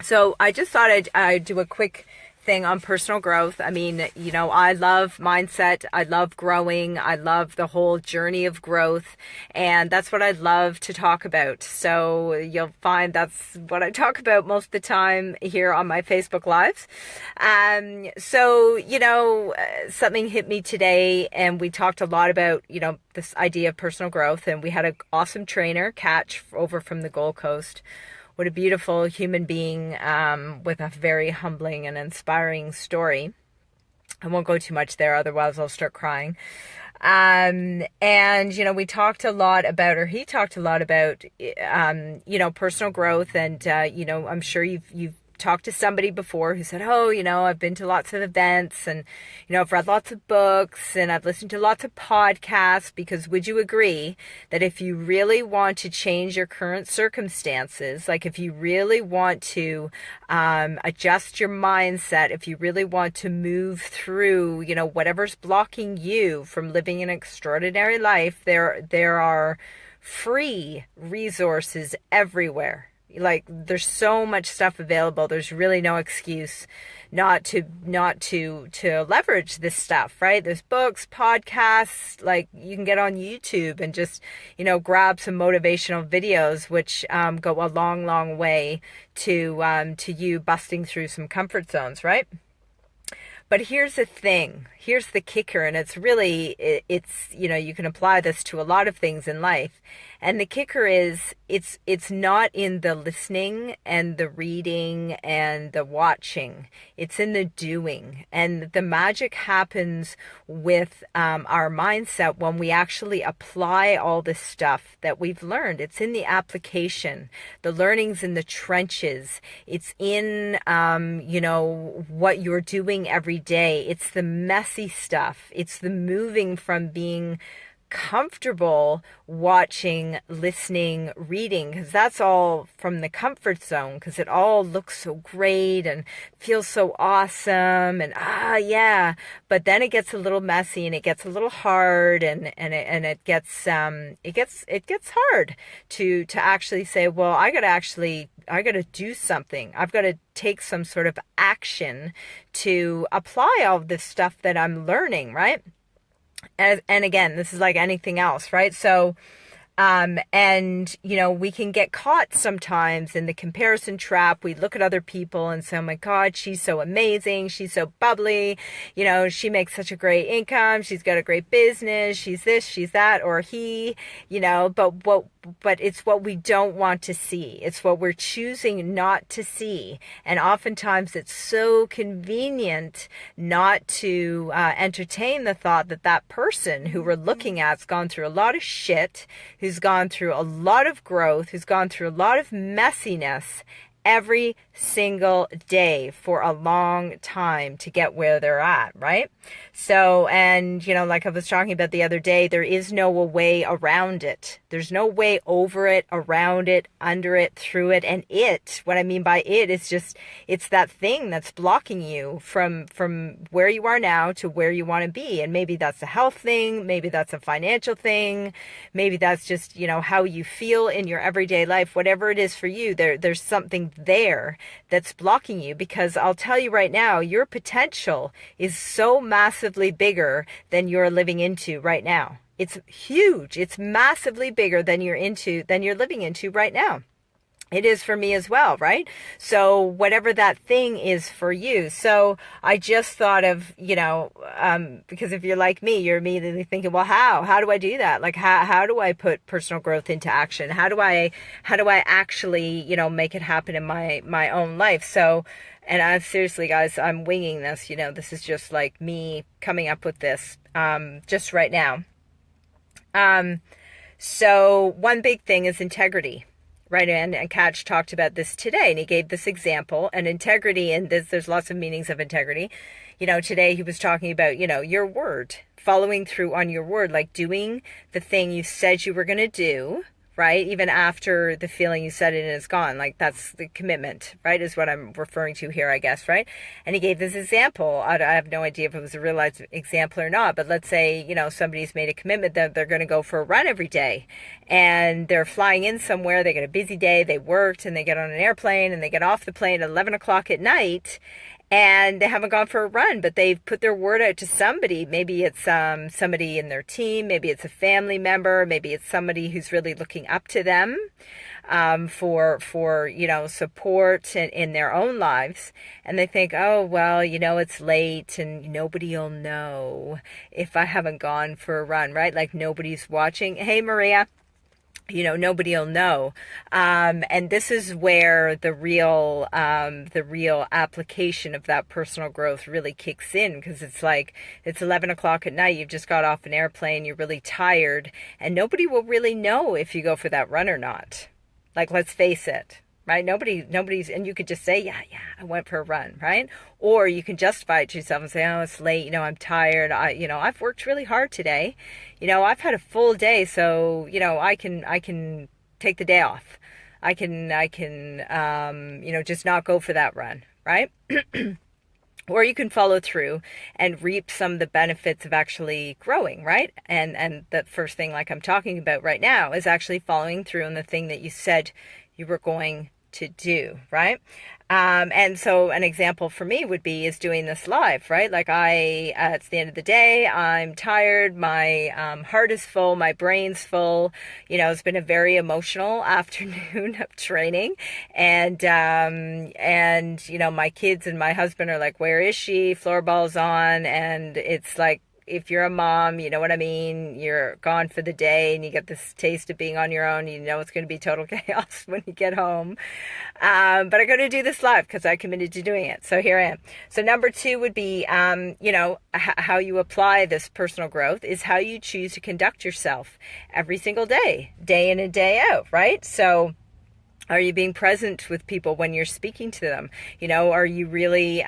So I just thought I'd do a quick thing on personal growth. I mean, I love mindset. I love growing. I love the whole journey of growth. And that's what I love to talk about. So you'll find that's what I talk about most of the time here on my Facebook Lives. Something hit me today, and we talked a lot about, this idea of personal growth. And we had an awesome trainer, Catch, over from the Gold Coast. What a beautiful human being, with a very humbling and inspiring story. I won't go too much there, otherwise I'll start crying. We talked a lot about, or he talked a lot about, personal growth. And, I'm sure you've talked to somebody before who said, oh, I've been to lots of events, and, I've read lots of books, and I've listened to lots of podcasts. Because would you agree that if you really want to change your current circumstances, like if you really want to adjust your mindset, if you really want to move through, whatever's blocking you from living an extraordinary life, there are free resources everywhere. Like, there's so much stuff available. There's really no excuse not to leverage this stuff, right? There's books, podcasts, like you can get on YouTube and just, grab some motivational videos, which go a long, long way to you busting through some comfort zones, right? But here's the thing, here's the kicker, and it's really, you can apply this to a lot of things in life. And the kicker is, it's not in the listening and the reading and the watching. It's in the doing. And the magic happens with our mindset when we actually apply all this stuff that we've learned. It's in the application. The learning's in the trenches. It's in, what you're doing every day. It's the messy stuff. It's the moving from being comfortable watching, listening, reading, because that's all from the comfort zone, because it all looks so great and feels so awesome, and yeah, but then it gets a little messy, and it gets a little hard, and it gets hard to actually say, well, I gotta do something. I've got to take some sort of action to apply all this stuff that I'm learning, right? And again, this is like anything else, right? So, we can get caught sometimes in the comparison trap. We look at other people and say, oh my God, she's so amazing. She's so bubbly. She makes such a great income. She's got a great business. She's this, she's that, or he, but it's what we don't want to see. It's what we're choosing not to see. And oftentimes it's so convenient not to entertain the thought that that person who we're looking at's gone through a lot of shit, who's gone through a lot of growth, who's gone through a lot of messiness every single day for a long time to get where they're at, right? So, and, like I was talking about the other day, there is no way around it. There's no way over it, around it, under it, through it. And what I mean by it is just, it's that thing that's blocking you from where you are now to where you want to be. And maybe that's a health thing. Maybe that's a financial thing. Maybe that's just, how you feel in your everyday life. Whatever it is for you, there's something there that's blocking you, because I'll tell you right now, your potential is so massively bigger than you're living into right now. It's huge. It's massively bigger than you're living into right now. It is for me as well, right? So whatever that thing is for you. So I just thought of, because if you're like me, you're immediately thinking, well, how do I do that? Like, how do I put personal growth into action? How do I actually, make it happen in my own life? So, and seriously, guys, I'm winging this, this is just like me coming up with this, just right now. So one big thing is integrity. Right, and Catch talked about this today, and he gave this example. And integrity, and there's lots of meanings of integrity. Today he was talking about, your word, following through on your word, like doing the thing you said you were going to do, right? Even after the feeling you set it and it's gone. Like that's the commitment, right? Is what I'm referring to here, I guess, right? And he gave this example. I have no idea if it was a real life example or not, but let's say, somebody's made a commitment that they're going to go for a run every day and they're flying in somewhere. They get a busy day. They worked and they get on an airplane and they get off the plane at 11 o'clock at night and they haven't gone for a run, but they've put their word out to somebody. Maybe it's somebody in their team. Maybe it's a family member. Maybe it's somebody who's really looking up to them for support in their own lives. And they think, oh, well, it's late and nobody will know if I haven't gone for a run, right? Like nobody's watching. Hey, Maria. Nobody will know. And this is where the real application of that personal growth really kicks in, because it's like, it's 11 o'clock at night. You've just got off an airplane. You're really tired and nobody will really know if you go for that run or not. Like, let's face it. Right? Nobody's, and you could just say, yeah, I went for a run, right? Or you can justify it to yourself and say, oh, it's late, I'm tired. I've worked really hard today. I've had a full day, so, I can take the day off. I can, just not go for that run, right? Or you can follow through and reap some of the benefits of actually growing, right? And the first thing, like I'm talking about right now, is actually following through on the thing that you said you were going to do, right? And so an example for me is doing this live, right? Like it's the end of the day, I'm tired, my heart is full, my brain's full, it's been a very emotional afternoon of training. And my kids and my husband are like, where is she? Floorball's on. And it's like, if you're a mom, you know what I mean? You're gone for the day and you get this taste of being on your own. It's going to be total chaos when you get home. But I'm going to do this live because I committed to doing it. So here I am. So number 2 would be, how you apply this personal growth is how you choose to conduct yourself every single day in and day out, right? So are you being present with people when you're speaking to them? Are you really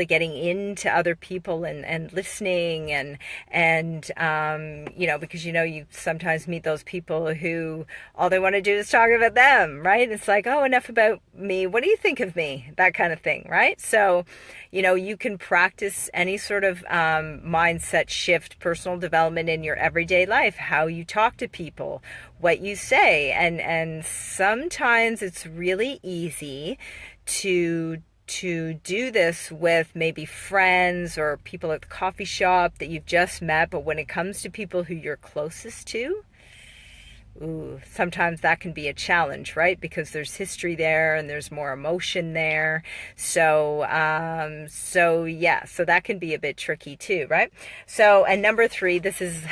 getting into other people and listening and because you sometimes meet those people who all they want to do is talk about them, right? It's like, oh, enough about me. What do you think of me? That kind of thing, right? So, you can practice any sort of mindset shift, personal development in your everyday life, how you talk to people, what you say. And sometimes it's really easy to do this with maybe friends or people at the coffee shop that you've just met. But when it comes to people who you're closest to, sometimes that can be a challenge, right? Because there's history there and there's more emotion there. So that can be a bit tricky too, right? So, and number 3, this is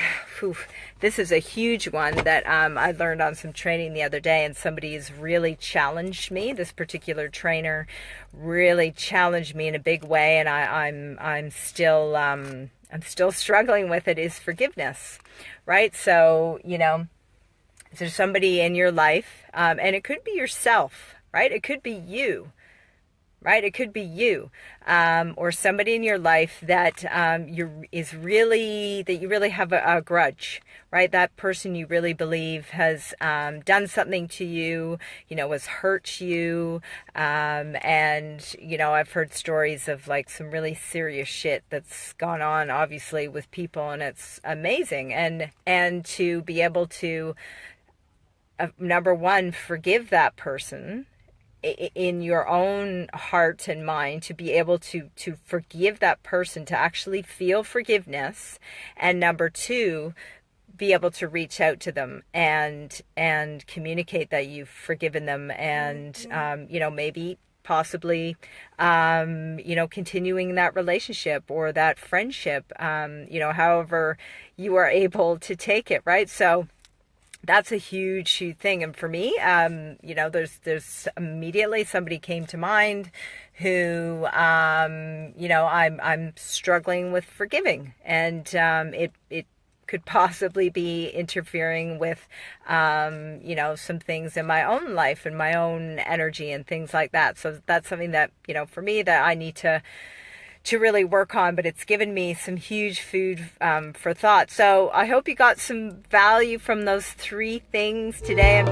a huge one that I learned on some training the other day, and somebody has really challenged me. This particular trainer really challenged me in a big way, and I'm still struggling with it, is forgiveness, right? So, there's somebody in your life, and it could be yourself, right? It could be you, right? It could be you, or somebody in your life that you really have a grudge, right? That person you really believe has done something to you, has hurt you, and I've heard stories of like some really serious shit that's gone on, obviously, with people, and it's amazing, and to be able to number 1, forgive that person in your own heart and mind, to be able to forgive that person, to actually feel forgiveness. And number 2, be able to reach out to them and communicate that you've forgiven them, and maybe possibly continuing that relationship or that friendship, however you are able to take it, right? So that's a huge thing. And for me, there's immediately somebody came to mind who, I'm struggling with forgiving, and it could possibly be interfering with, some things in my own life and my own energy and things like that. So that's something that, for me, that I need to to really work on, but it's given me some huge food for thought. So I hope you got some value from those 3 things today.